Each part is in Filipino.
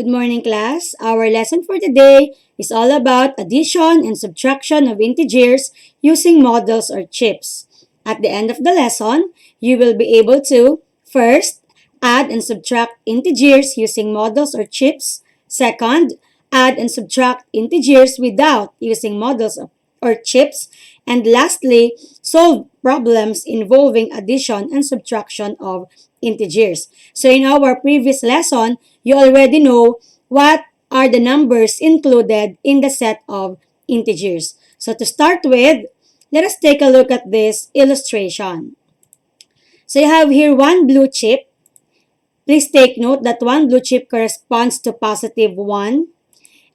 Good morning, class. Our lesson for today is all about addition and subtraction of integers using models or chips. At the end of the lesson, you will be able to, first, add and subtract integers using models or chips. Second, add and subtract integers without using models or chips. And lastly, solve problems involving addition and subtraction of integers. So in our previous lesson, you already know what are the numbers included in the set of integers. So to start with, let us take a look at this illustration. So you have here one blue chip. Please take note that one blue chip corresponds to positive 1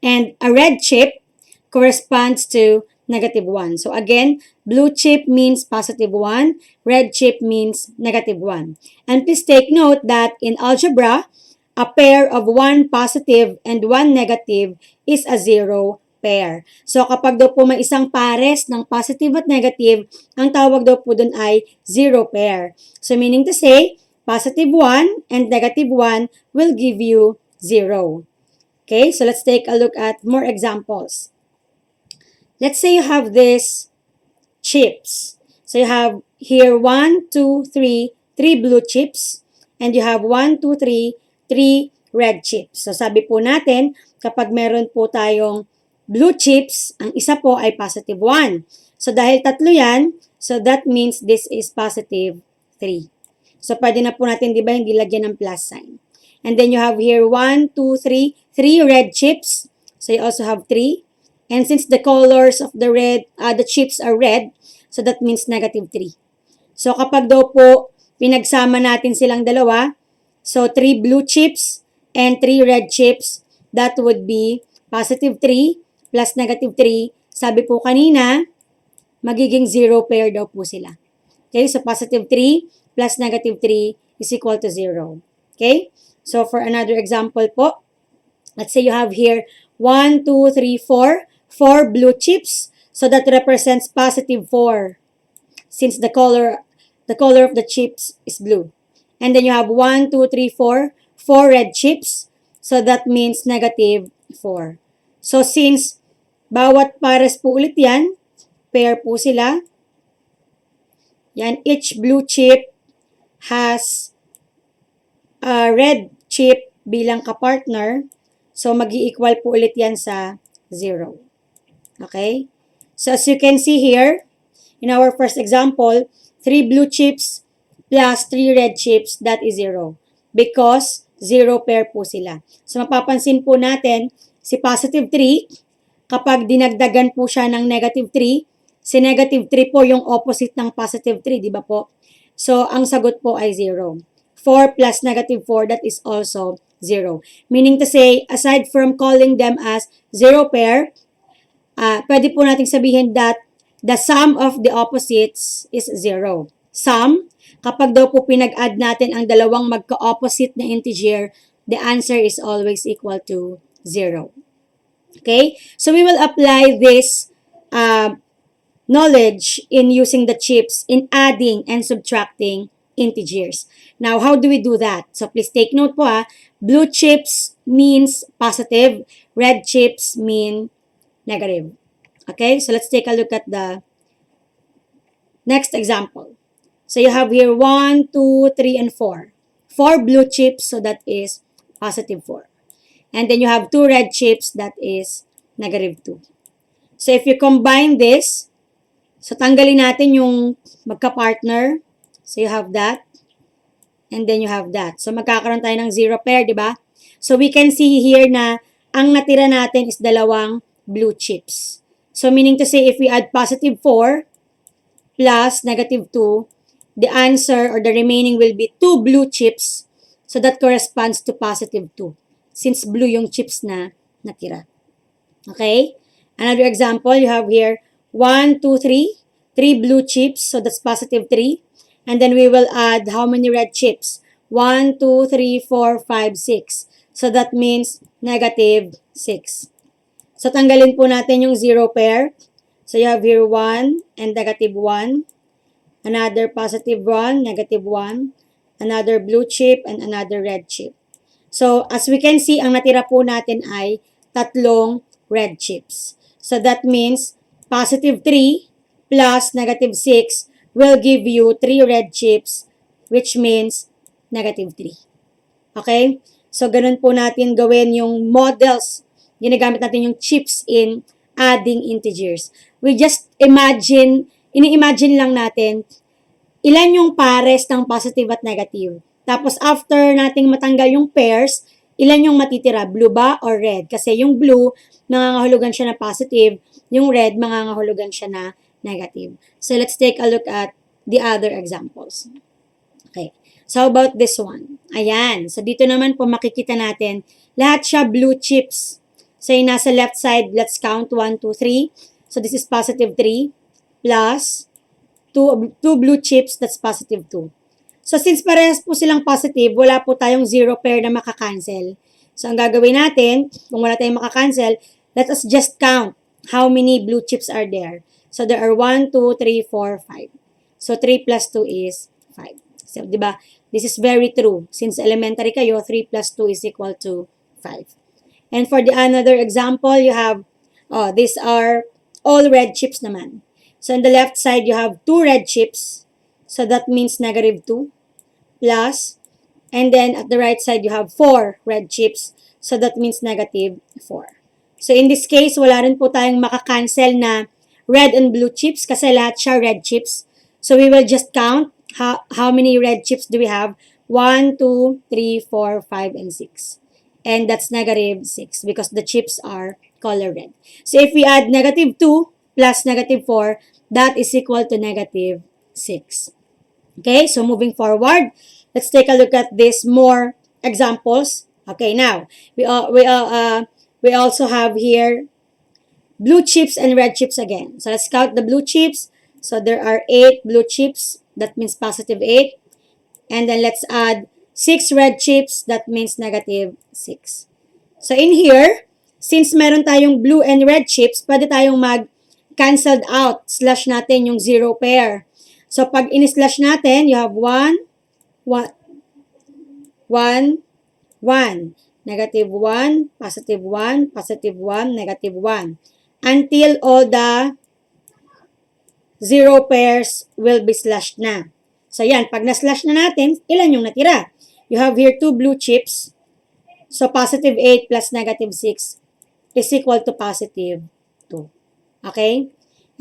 and a red chip corresponds to negative 1. So again, blue chip means positive 1, red chip means negative 1. And please take note that in algebra, a pair of 1 positive and 1 negative is a zero pair. So kapag daw po may isang pares ng positive at negative, ang tawag daw po dun ay zero pair. So meaning to say, positive 1 and negative 1 will give you 0. Okay, so let's take a look at more examples. Let's say you have this chips. So you have here 1, 2, 3, 3 blue chips. And you have 1, 2, 3, 3 red chips. So sabi po natin, kapag meron po tayong blue chips, ang isa po ay positive 1. So dahil tatlo yan, so that means this is positive 3. So pwede na po natin, di ba, hindi lagyan ng plus sign. And then you have here 1, 2, 3, 3 red chips. So you also have 3. And since the colors of the chips are red, so that means negative 3. So kapag daw po pinagsama natin silang dalawa, so 3 blue chips and 3 red chips, that would be positive 3 plus negative 3. Sabi po kanina, magiging 0 pair daw po sila. Okay, so positive 3 plus negative 3 is equal to 0. Okay, so for another example po, let's say you have here 1, 2, 3, 4. 4 blue chips, so that represents positive 4 since the color of the chips is blue. And then you have 1, 2, 3, 4, 4 red chips, so that means negative 4. So since bawat pares po ulit yan, pair po sila, yan, each blue chip has a red chip bilang kapartner, so mag-i-equal po ulit yan sa 0. Okay? So as you can see here, in our first example, 3 blue chips plus 3 red chips, that is 0. Because 0 pair po sila. So mapapansin po natin, si positive 3, kapag dinagdagan po siya ng negative 3, si negative 3 po yung opposite ng positive 3, di ba po? So ang sagot po ay 0. 4 plus negative 4, that is also 0. Meaning to say, aside from calling them as 0 pair, pwede po nating sabihin that the sum of the opposites is 0. Sum, kapag daw po pinag-add natin ang dalawang magka-opposite na integer, the answer is always equal to 0. Okay? So we will apply this knowledge in using the chips in adding and subtracting integers. Now, how do we do that? So please take note po blue chips means positive, red chips mean negative. Okay, so let's take a look at the next example. So you have here 1, 2, 3, and 4. 4 blue chips, so that is positive 4. And then you have 2 red chips, that is negative 2. So if you combine this, so tanggalin natin yung magka-partner. So you have that. And then you have that. So magkakaroon tayo ng 0 pair, di ba? So we can see here na ang natira natin is dalawang blue chips. So meaning to say, if we add positive 4 plus negative 2, the answer or the remaining will be 2 blue chips. So that corresponds to positive 2 since blue yung chips na natira. Okay? Another example, you have here 1, 2, 3. 3 blue chips, so that's positive 3. And then we will add how many red chips? 1, 2, 3, 4, 5, 6. So that means negative 6. So, tanggalin po natin yung 0 pair. So, you have here 1 and negative 1. Another positive 1, negative 1. Another blue chip and another red chip. So, as we can see, ang natira po natin ay tatlong red chips. So, that means positive 3 plus negative 6 will give you 3 red chips, which means negative 3. Okay? So, ganun po natin gawin yung models. Ginagamit natin yung chips in adding integers. We just ini-imagine lang natin ilan yung pares ng positive at negative. Tapos, after nating matanggal yung pairs, ilan yung matitira? Blue ba or red? Kasi yung blue, mangangahulugan siya na positive. Yung red, mangangahulugan siya na negative. So, let's take a look at the other examples. Okay. So, how about this one? Ayan. So, dito naman po makikita natin, lahat siya blue chips. So, yung nasa left side, let's count 1, 2, 3. So, this is positive 3 plus 2 blue chips, that's positive 2. So, since parehas po silang positive, wala po tayong zero pair na makakancel. So, ang gagawin natin, kung wala tayong makakancel, let us just count how many blue chips are there. So, there are 1, 2, 3, 4, 5. So, 3 plus 2 is 5. So, di ba? This is very true. Since elementary kayo, 3 plus 2 is equal to 5. And for the another example, you have, these are all red chips naman. So, on the left side, you have 2 red chips. So, that means negative 2 plus. And then, at the right side, you have 4 red chips. So, that means negative 4. So, in this case, wala rin po tayong makakancel na red and blue chips kasi lahat siya red chips. So, we will just count how many red chips do we have? 1, 2, 3, 4, 5, and 6. And that's negative 6 because the chips are color red. So, if we add negative 2 plus negative 4, that is equal to negative 6. Okay, so moving forward, let's take a look at this more examples. Okay, now, we also have here blue chips and red chips again. So, let's count the blue chips. So, there are 8 blue chips. That means positive 8. And then, let's add 6 red chips. That means negative 6. So, in here, since meron tayong blue and red chips, pwede tayong mag-canceled out. Slash natin yung zero pair. So, pag in-slash natin, you have 1, 1, 1, 1. Negative 1, positive 1, positive 1, negative 1. Until all the zero pairs will be slashed na. So, yan. Pag na-slash na natin, ilan yung natira? You have here 2 blue chips. So, positive 8 plus negative 6 is equal to positive 2. Okay?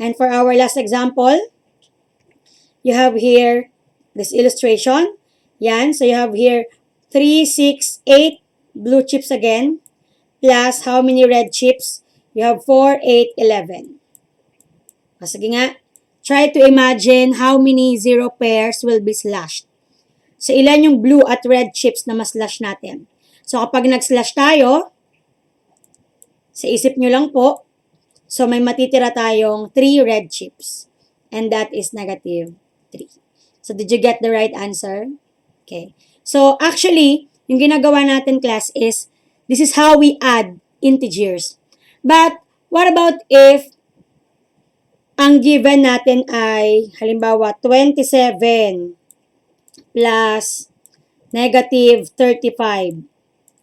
And for our last example, you have here this illustration. Yan. So, you have here 3, 6, 8 blue chips again. Plus, how many red chips? You have 4, 8, 11. Sige nga. Try to imagine how many zero pairs will be slashed. So, ilan yung blue at red chips na mas-slash natin? So, kapag nag-slash tayo, sa isip nyo lang po, so may matitira tayong 3 red chips. And that is negative 3. So, did you get the right answer? Okay. So, actually, yung ginagawa natin, class, is this is how we add integers. But, what about if ang given natin ay, halimbawa, 27 plus negative 35.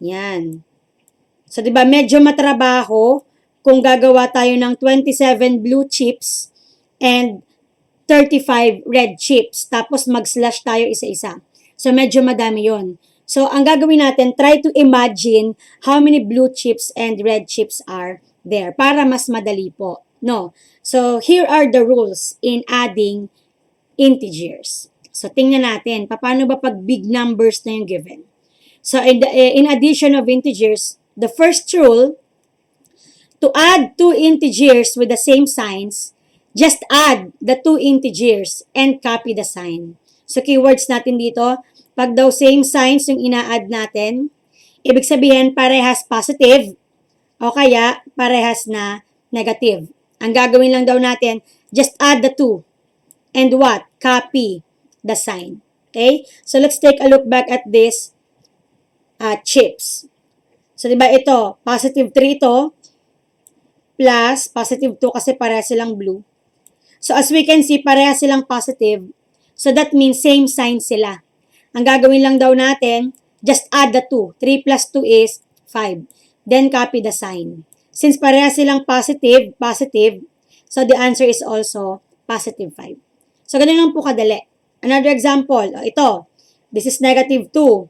Yan. So, di ba, medyo matrabaho kung gagawa tayo ng 27 blue chips and 35 red chips. Tapos, mag-slash tayo isa-isa. So, medyo madami yon. So, ang gagawin natin, try to imagine how many blue chips and red chips are there para mas madali po. No. So, here are the rules in adding integers. So, tingnan natin, paano ba pag big numbers na yung given? So, in addition of integers, the first rule, to add two integers with the same signs, just add the two integers and copy the sign. So, keywords natin dito, pag daw same signs yung ina-add natin, ibig sabihin parehas positive o kaya parehas na negative. Ang gagawin lang daw natin, just add the two. And what? Copy the sign. Okay? So, let's take a look back at this chips. So, diba ito, positive 3 to, plus positive 2 kasi parehas silang blue. So, as we can see, parehas silang positive. So, that means same sign sila. Ang gagawin lang daw natin, just add the 2. 3 plus 2 is 5. Then copy the sign. Since pareha silang positive, so the answer is also positive 5. So, ganun lang po kadali. Another example, ito. This is negative 2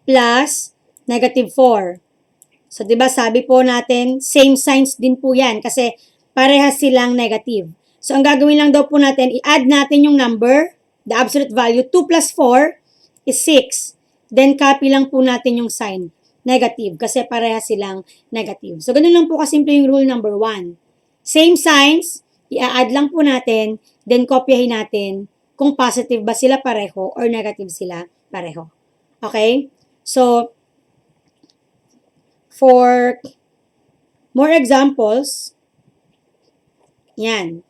plus negative 4. So, di ba sabi po natin, same signs din po yan kasi parehas silang negative. So, ang gagawin lang daw po natin, i-add natin yung number, the absolute value, 2 plus 4 is 6. Then, copy lang po natin yung sign, negative, kasi parehas silang negative. So, ganun lang po kasimple yung rule number 1. Same signs, i-add lang po natin, then kopyahin natin kung positive ba sila pareho or negative sila pareho. Okay? So, for more examples, yan.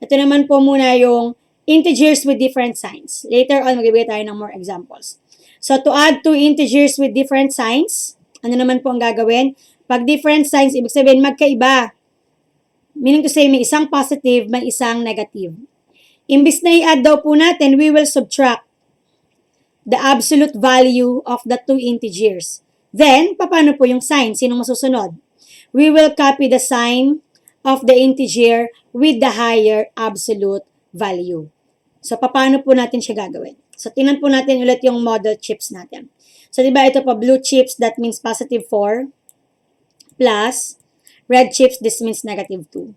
Ito naman po muna yung integers with different signs. Later on, magbibigay tayo ng more examples. So, to add two integers with different signs, ano naman po ang gagawin? Pag different signs, ibig sabihin magkaiba. Meaning to say, may isang positive, may isang negative. Imbis na i-add daw po natin, we will subtract the absolute value of the two integers. Then, paano po yung sign? Sinong masusunod? We will copy the sign of the integer with the higher absolute value. So, paano po natin siya gagawin? So, tingnan po natin ulit yung model chips natin. So, di ba ito pa, blue chips, that means positive 4, plus red chips, this means negative 2.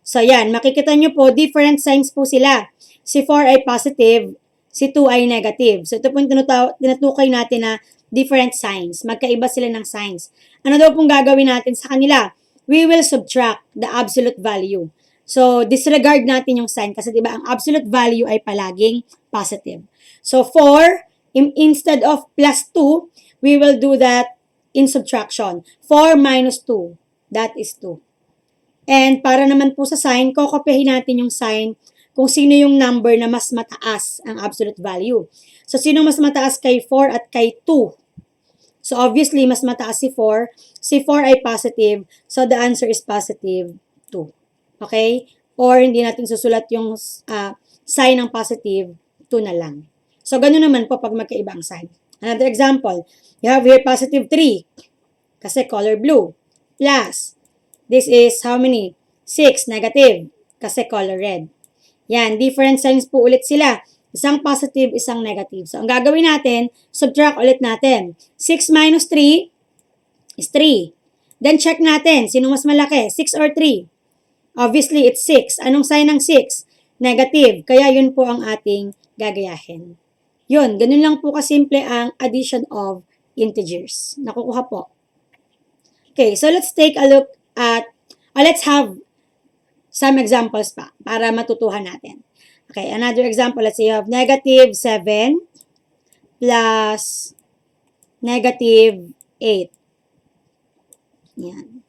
So, yan, makikita nyo po, different signs po sila. Si 4 ay positive, si 2 ay negative. So, ito po yung tinutukay natin na different signs. Magkaiba sila ng signs. Ano daw pong gagawin natin sa kanila? We will subtract the absolute value. So, disregard natin yung sign kasi diba ang absolute value ay palaging positive. So, 4, instead of plus 2, we will do that in subtraction. 4 minus 2, that is 2. And para naman po sa sign, kokopyahin natin yung sign kung sino yung number na mas mataas ang absolute value. So, sino mas mataas kay 4 at kay 2? So, obviously, mas mataas si 4. Si 4 ay positive. So, the answer is positive 2. Okay? Or, hindi natin susulat yung sign ng positive, 2 na lang. So, ganun naman po pag magkaiba ang sign. Another example, you have here positive 3. Kasi color blue. Plus, this is how many? 6, negative. Kasi color red. Yan, different signs po ulit sila. Isang positive, isang negative. So, ang gagawin natin, subtract ulit natin. 6 minus 3 is 3. Then, check natin, sino mas malaki? 6 or 3? Obviously, it's 6. Anong sign ng 6? Negative. Kaya yun po ang ating gagayahin. Yun, ganun lang po kasimple ang addition of integers. Nakukuha po. Okay, so let's take a look at, let's have some examples pa para matutuhan natin. Okay, another example, let's say you have negative 7 plus negative 8. Yan.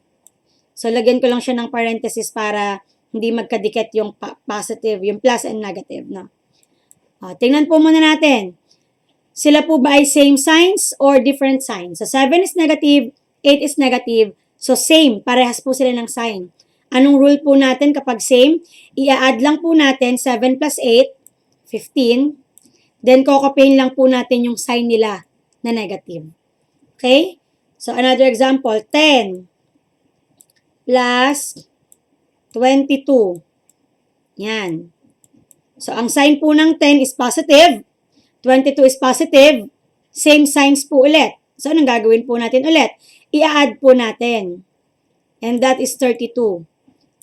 So, lagyan ko lang siya ng parenthesis para hindi magkadikit yung positive, yung plus and negative, no? Tingnan po muna natin. Sila po ba ay same signs or different signs? So, 7 is negative, 8 is negative. So, same. Parehas po sila ng sign. Anong rule po natin kapag same? I-add lang po natin 7 plus 8, 15. Then, kokopyahin lang po natin yung sign nila na negative. Okay? So, another example, 10 plus 22. Yan. So, ang sign po ng 10 is positive. 22 is positive. Same signs po ulit. So, anong gagawin po natin ulit? I-add po natin. And that is 32.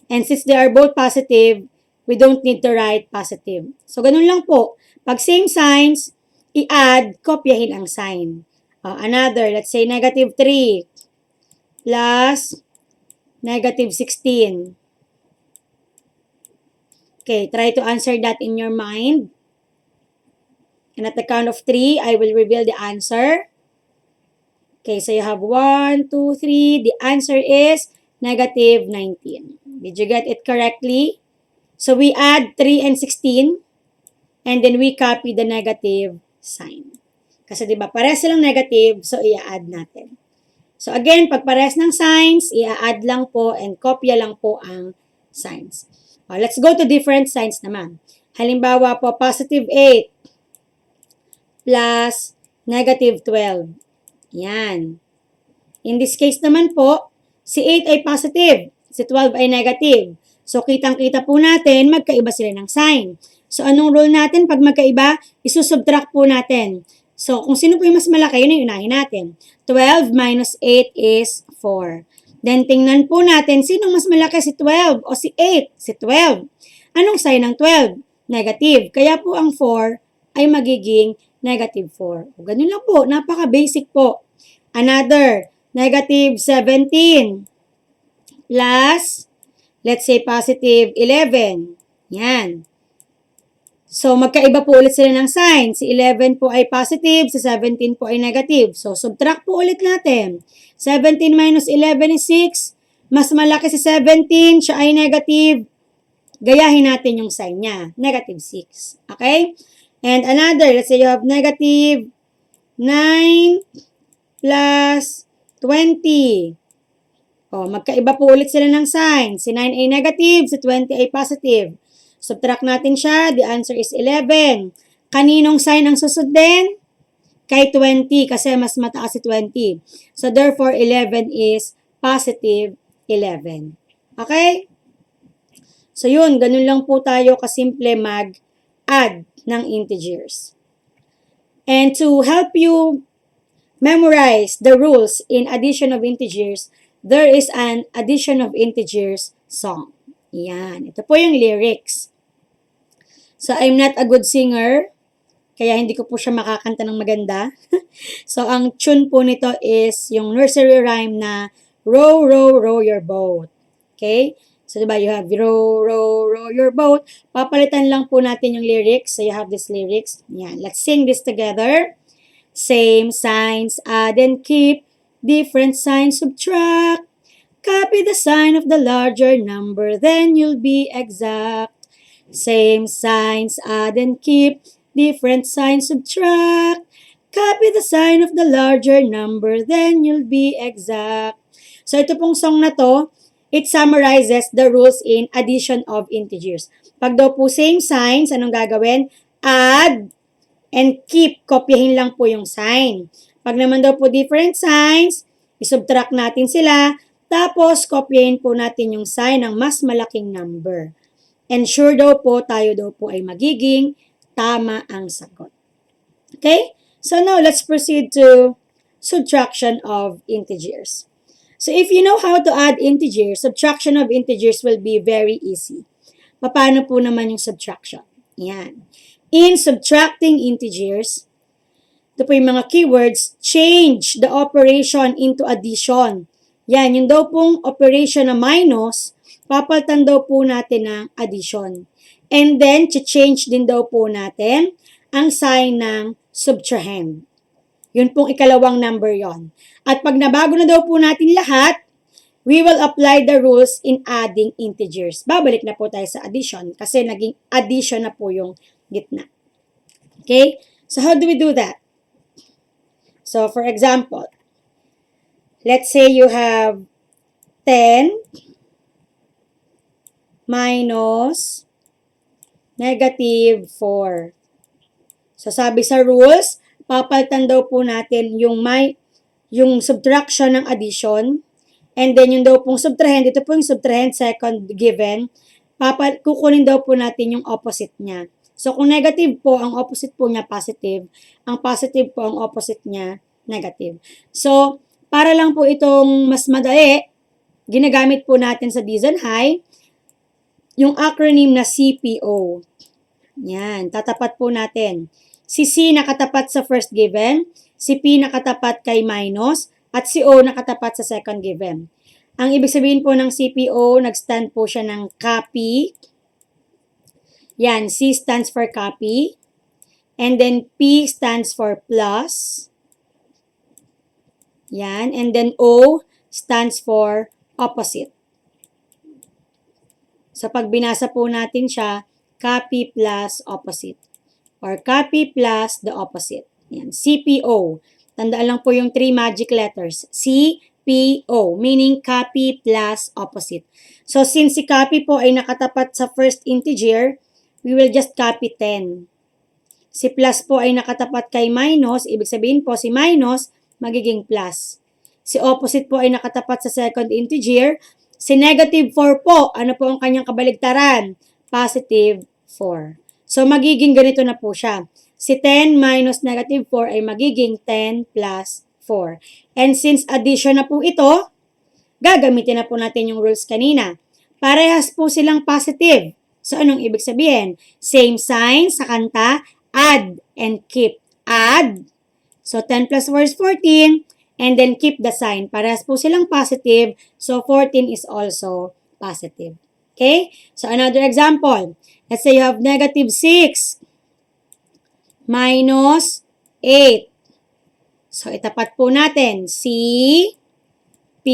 And since they are both positive, we don't need to write positive. So, ganun lang po. Pag same signs, i-add, kopyahin ang sign. Another, let's say negative 3 plus negative 16. Okay, try to answer that in your mind. And at the count of 3, I will reveal the answer. Okay, so you have 1, 2, 3. The answer is negative 19. Did you get it correctly? So, we add 3 and 16. And then, we copy the negative sign. Kasi, di ba, parehas silang negative. So, i-add natin. So, again, pag parehas ng signs, i-add lang po and kopya lang po ang signs. Let's go to different signs naman. Halimbawa po, positive 8 plus negative 12. Yan. In this case naman po, si 8 ay positive, si 12 ay negative. So, kitang-kita po natin, magkaiba sila ng sign. So, anong rule natin pag magkaiba? Isusubtract po natin. So, kung sino po yung mas malaki, yun ang unahin natin. 12 minus 8 is 4. Then, tingnan po natin, sinong mas malaki, si 12 o si 8? Si 12. Anong sign ng 12? Negative. Kaya po ang 4 ay magiging negative 4. O, ganun lang po, napaka-basic po. Another, negative 17 plus, let's say, positive 11. Yan. So, magkaiba po ulit sila ng sign. Si 11 po ay positive, si 17 po ay negative. So, subtract po ulit natin. 17 minus 11 is 6. Mas malaki si 17, siya ay negative. Gayahin natin yung sign niya. Negative 6. Okay? And another, let's say you have negative 9 plus 20. O, magkaiba po ulit sila ng sign. Si 9 ay negative, si 20 ay positive. Subtract natin siya. The answer is 11. Kaninong sign ang susundin? Kay 20 kasi mas mataas si 20. So, therefore, 11 is positive 11. Okay? So, yun. Ganun lang po tayo kasimple mag-add ng integers. And to help you memorize the rules in addition of integers, there is an addition of integers song. Yan. Ito po yung lyrics. So, I'm not a good singer, kaya hindi ko po siya makakanta ng maganda. So, ang tune po nito is yung nursery rhyme na row, row, row your boat. Okay? So, diba, you have row, row, row your boat. Papalitan lang po natin yung lyrics. So, you have these lyrics. Yan. Let's sing this together. Same signs, add and keep. Different signs, subtract. Copy the sign of the larger number, then you'll be exact. Same signs, add and keep. Different signs, subtract. Copy the sign of the larger number, then you'll be exact. So, ito pong song na to, it summarizes the rules in addition of integers. Pag daw po same signs, anong gagawin? Add and keep. Kopyahin lang po yung sign. Pag naman daw po different signs, isubtract natin sila. Tapos, kopyahin po natin yung sign ng mas malaking number. Ensure daw po, tayo daw po ay magiging tama ang sagot. Okay? So now, let's proceed to subtraction of integers. So if you know how to add integers, subtraction of integers will be very easy. Paano po naman yung subtraction? Yan. In subtracting integers, ito po yung mga keywords, change the operation into addition. Yan, yung daw pong operation na minus, papalitan daw po natin ng addition. And then, change din daw po natin ang sign ng subtrahend. Yun pong ikalawang number yon. At pag nabago na daw po natin lahat, we will apply the rules in adding integers. Babalik na po tayo sa addition kasi naging addition na po yung gitna. Okay? So, how do we do that? So, for example, let's say you have 10 minus negative 4. So, sabi sa rules, papalitan daw po natin yung subtraction ng addition. And then, yung daw pong subtrahend, ito po yung subtrahend second given, kukunin daw po natin yung opposite niya. So, kung negative po, ang opposite po niya positive. Ang positive po, ang opposite niya negative. So, para lang po itong mas madali, ginagamit po natin sa Dizon High, yung acronym na CPO. Yan, tatapat po natin. Si C nakatapat sa first given, si P nakatapat kay minus, at si O nakatapat sa second given. Ang ibig sabihin po ng CPO, nag-stand po siya ng copy. Yan, C stands for copy. And then P stands for plus. Yan, and then O stands for opposite. So, pag binasa po natin siya, copy plus opposite. Or copy plus the opposite. Yan, CPO. Tandaan lang po yung 3 magic letters. CPO, meaning copy plus opposite. So, since si copy po ay nakatapat sa first integer, we will just copy 10. Si plus po ay nakatapat kay minus, ibig sabihin po si minus magiging plus. Si opposite po ay nakatapat sa second integer. Si negative 4 po, ano po ang kanyang kabaligtaran? Positive 4. So, magiging ganito na po siya. Si 10 minus negative 4 ay magiging 10 plus 4. And since addition na po ito, gagamitin na po natin yung rules kanina. Parehas po silang positive. So, anong ibig sabihin? Same sign sa kanta, add and keep. Add. So, 10 plus 4 is 14. And then keep the sign. Parehas po silang positive. So, 14 is also positive. Okay? So, another example. Let's say you have negative 6 minus 8. So, itapat po natin. C, P,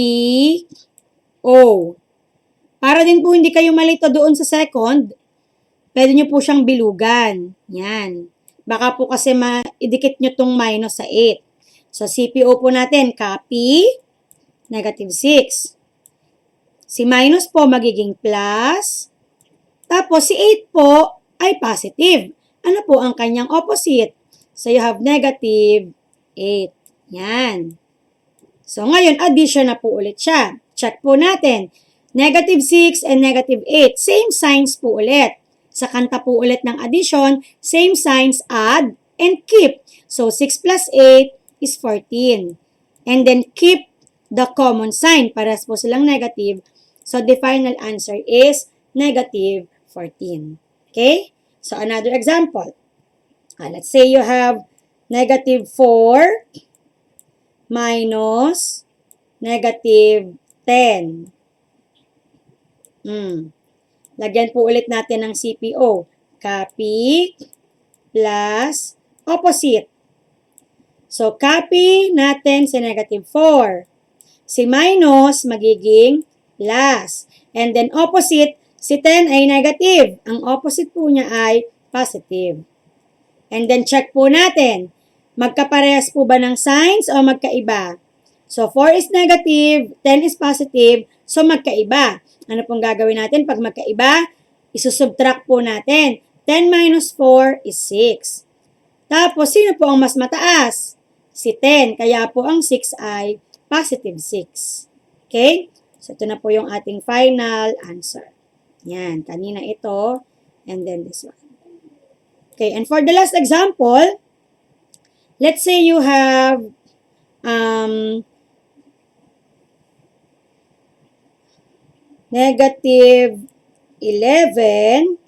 O. Para din po hindi kayo malito doon sa second, pwede nyo po siyang bilugan. Yan. Baka po kasi idikit nyo tong minus sa 8. So, CPO po natin, copy, negative 6. Si minus po magiging plus. Tapos, si 8 po ay positive. Ano po ang kanyang opposite? So, you have negative 8. Yan. So, ngayon, addition na po ulit siya. Check po natin. Negative 6 and negative 8. Same signs po ulit. Sa kanta po ulit ng addition, same signs, add and keep. So, 6 plus 8 is 14. And then, keep the common sign. Parehas po silang negative. So, the final answer is negative 14. Okay? So, another example. Let's say you have negative 4 minus negative 10. Lagyan po ulit natin ng CPO. Copy plus opposite. So, copy natin si negative 4. Si minus magiging plus. And then opposite, si 10 ay negative. Ang opposite po niya ay positive. And then check po natin. Magkaparehas po ba ng signs o magkaiba? So, 4 is negative, 10 is positive, so magkaiba. Ano pong gagawin natin pag magkaiba? Isusubtract po natin. 10 minus 4 is 6. Tapos, sino po ang mas mataas? Si 10. Kaya po ang 6 ay positive 6. Okay? So, ito na po yung ating final answer. Yan. Kanina ito. And then this one. Okay. And for the last example, let's say you have negative 11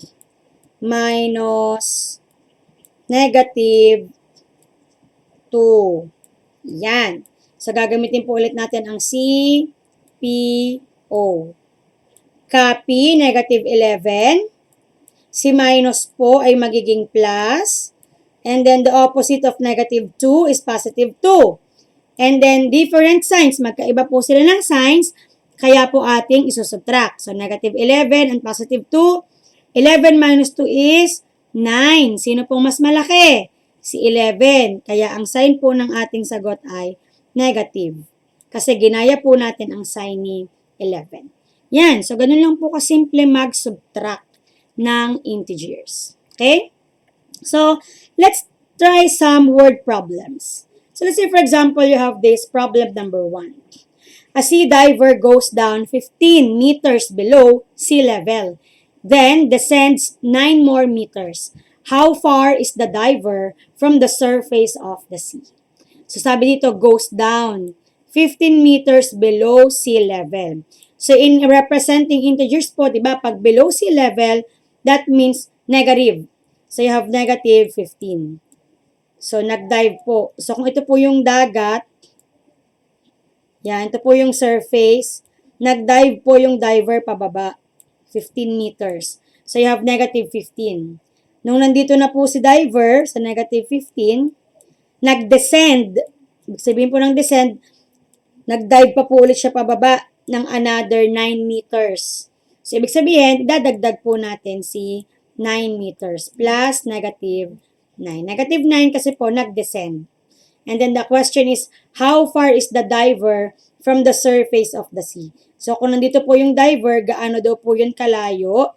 minus negative 2. Yan. So, gagamitin po ulit natin ang C, P, O. Copy, negative 11. Si minus po ay magiging plus. And then, the opposite of negative 2 is positive 2. And then, different signs. Magkaiba po sila ng signs. Kaya po ating isusubtract. So, negative 11 and positive 2. 11 minus 2 is 9. Sino pong mas malaki? Si 11. Kaya ang sign po ng ating sagot ay negative. Kasi ginaya po natin ang sign ni 11. Yan. So, ganun lang po kasimple mag-subtract ng integers. Okay? So, let's try some word problems. So, let's say, for example, you have this problem number 1. A sea diver goes down 15 meters below sea level, then descends 9 more meters. How far is the diver from the surface of the sea? So, sabi dito, goes down 15 meters below sea level. So, in representing integers po, diba, pag below sea level, that means negative. So, you have negative 15. So, nag-dive po. So, kung ito po yung dagat, yan, ito po yung surface, nag-dive po yung diver pababa, 15 meters. So, you have negative 15. Nung nandito na po si diver sa negative 15, nag-descend. Ibig sabihin po ng descend, nag-dive pa po ulit siya pababa ng another 9 meters. So, ibig sabihin, dadagdag po natin si 9 meters plus negative 9. Negative 9 kasi po nag-descend. And then the question is, how far is the diver from the surface of the sea? So, kung nandito po yung diver, gaano daw po yun kalayo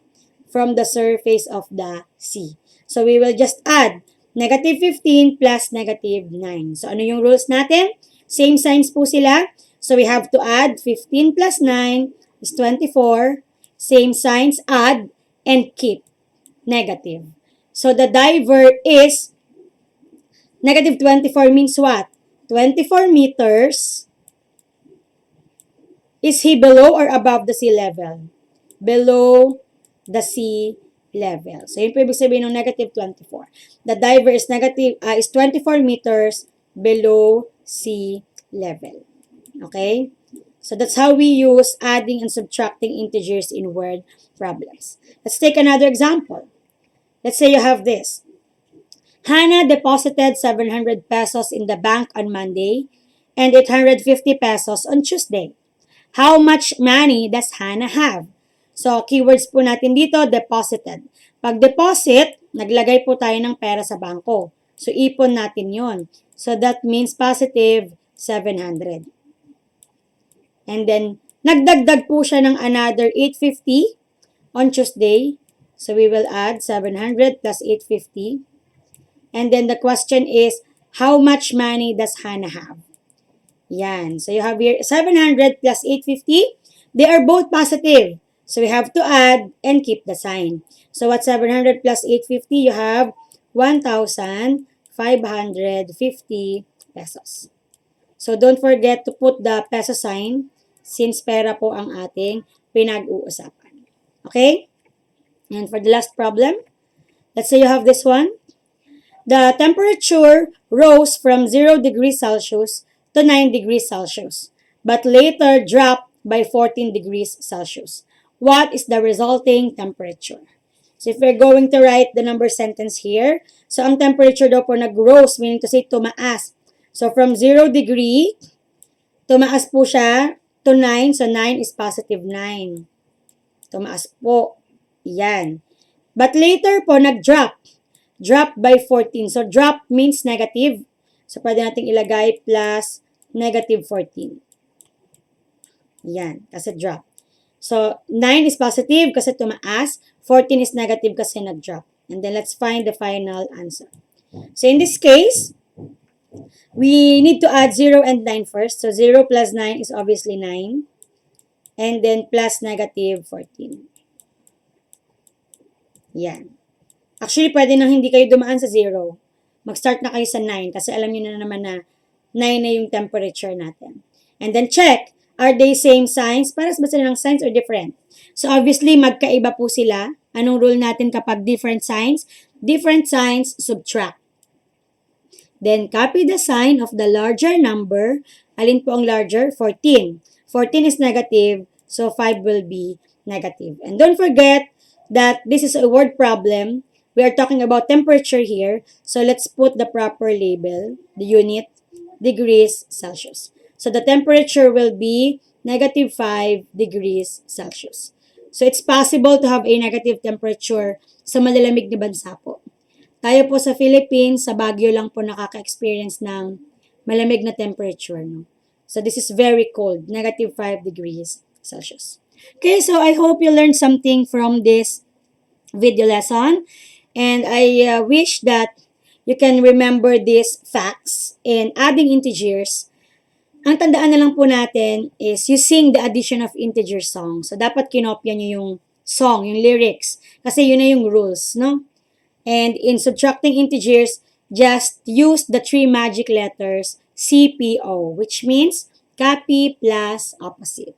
from the surface of the sea? So, we will just add Negative 15 plus negative 9. So, ano yung rules natin? Same signs po sila. So, we have to add 15 plus 9 is 24. Same signs, add, and keep. Negative. So, the diver is negative 24 means what? 24 meters. Is he below or above the sea level? Below the sea level. So, yun po ibig sabihin ng negative 24. The diver is is 24 meters below sea level. Okay? So, that's how we use adding and subtracting integers in word problems. Let's take another example. Let's say you have this. Hannah deposited 700 pesos in the bank on Monday and 850 pesos on Tuesday. How much money does Hannah have? So, keywords po natin dito, deposited. Pag deposit, naglagay po tayo ng pera sa bangko. So, ipon natin yon. So, that means positive 700. And then, nagdagdag po siya ng another 850 on Tuesday. So, we will add 700 plus 850. And then, the question is, how much money does Hannah have? Yan. So, you have here 700 plus 850. They are both positive. So, we have to add and keep the sign. So, what 700 plus 850? You have 1,550 pesos. So, don't forget to put the peso sign since pera po ang ating pinag-uusapan. Okay? And for the last problem, let's say you have this one. The temperature rose from 0 degrees Celsius to 9 degrees Celsius, but later dropped by 14 degrees Celsius. What is the resulting temperature? So if we're going to write the number sentence here, so ang temperature daw po nag-rose, meaning to say tumaas. So from 0 degree, tumaas po siya to 9, so 9 is positive 9. Tumaas po. Yan. But later po, nag-drop. Drop by 14. So drop means negative. So pwede nating ilagay plus negative 14. Yan, kasi drop. So, 9 is positive kasi tumaas. 14 is negative kasi nag-drop. And then, let's find the final answer. So, in this case, we need to add 0 and 9 first. So, 0 plus 9 is obviously 9. And then, plus negative 14. Yan. Actually, pwede nang hindi kayo dumaan sa 0. Mag-start na kayo sa 9 kasi alam niyo na naman na 9 na yung temperature natin. And then, check. Are they same signs? Paras ba sila ng signs or different? So, obviously, magkaiba po sila. Anong rule natin kapag different signs? Different signs, subtract. Then, copy the sign of the larger number. Alin po ang larger? 14. 14 is negative, so 5 will be negative. And don't forget that this is a word problem. We are talking about temperature here. So, let's put the proper label, the unit, degrees Celsius. So, the temperature will be negative 5 degrees Celsius. So, it's possible to have a negative temperature sa malalamig na bansa po. Tayo po sa Philippines, sa Baguio lang po nakaka-experience ng malamig na temperature. No? So, this is very cold, negative 5 degrees Celsius. Okay, so I hope you learned something from this video lesson. And I wish that you can remember these facts in adding integers. Ang tandaan na lang po natin is you sing the addition of integer song. So, dapat kinopya nyo yung song, yung lyrics. Kasi yun na yung rules, no? And in subtracting integers, just use the 3 magic letters CPO, which means copy plus opposite.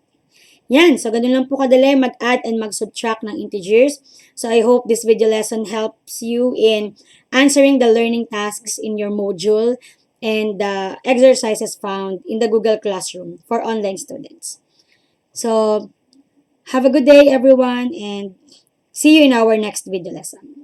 Yan. So, ganun lang po kadali mag-add and mag-subtract ng integers. So, I hope this video lesson helps you in answering the learning tasks in your module and the exercises found in the Google Classroom for online students. So, have a good day, everyone, and see you in our next video lesson.